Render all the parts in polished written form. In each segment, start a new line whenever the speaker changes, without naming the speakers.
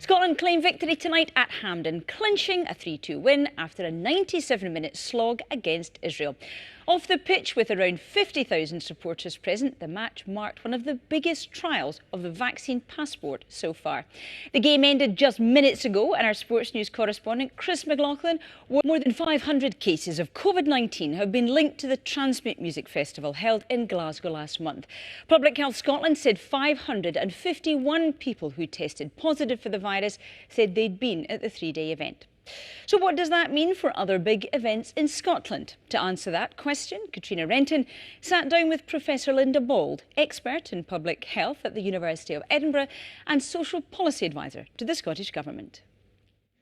Scotland claimed victory tonight at Hampden, clinching a 3-2 win after a 97-minute slog against Israel. Off the pitch with around 50,000 supporters present, the match marked one of the biggest trials of the vaccine passport so far. The game ended just minutes ago, and our sports news correspondent Chris McLaughlin, more than 500 cases of COVID-19 have been linked to the Transmute Music Festival held in Glasgow last month. Public Health Scotland said 551 people who tested positive for the virus said they'd been at the three-day event. So what does that mean for other big events in Scotland? To answer that question, Katrina Renton sat down with Professor Linda Bald, expert in public health at the University of Edinburgh and social policy advisor to the Scottish Government.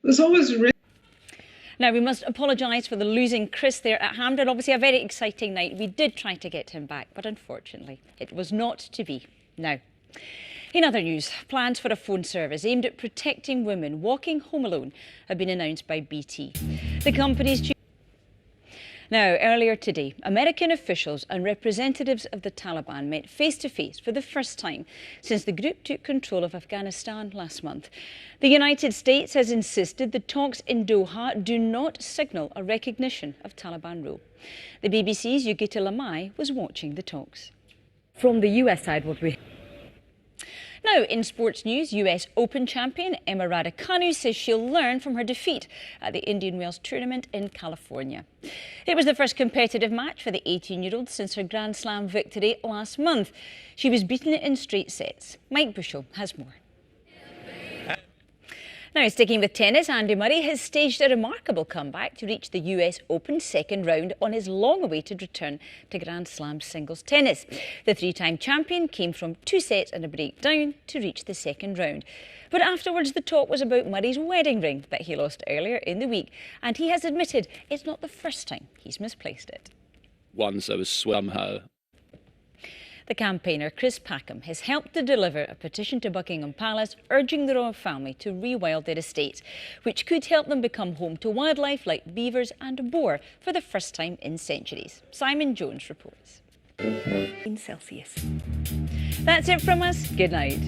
There's always risk.
Now, we must apologise for the losing Chris there at Hampden. Obviously, a very exciting night. We did try to get him back, but unfortunately, it was not to be. Now, in other news, plans for a phone service aimed at protecting women walking home alone have been announced by BT. The company's Now, earlier today, American officials and representatives of the Taliban met face-to-face for the first time since the group took control of Afghanistan last month. The United States has insisted the talks in Doha do not signal a recognition of Taliban rule. The BBC's Yugita Lamai was watching the talks.
From the US side, what we...
Now, in sports news, US Open champion Emma Raducanu says she'll learn from her defeat at the Indian Wells tournament in California. It was the first competitive match for the 18-year-old since her Grand Slam victory last month. She was beaten in straight sets. Mike Bushell has more. Now, sticking with tennis, Andy Murray has staged a remarkable comeback to reach the US Open second round on his long-awaited return to Grand Slam singles tennis. The three-time champion came from 2 sets and a break down to reach the second round. But afterwards, the talk was about Murray's wedding ring that he lost earlier in the week, and he has admitted it's not the first time he's misplaced it.
Once I was somehow.
The campaigner Chris Packham has helped to deliver a petition to Buckingham Palace urging the royal family to rewild their estates, which could help them become home to wildlife like beavers and boar for the first time in centuries. Simon Jones reports.
in Celsius.
That's it from us. Good night.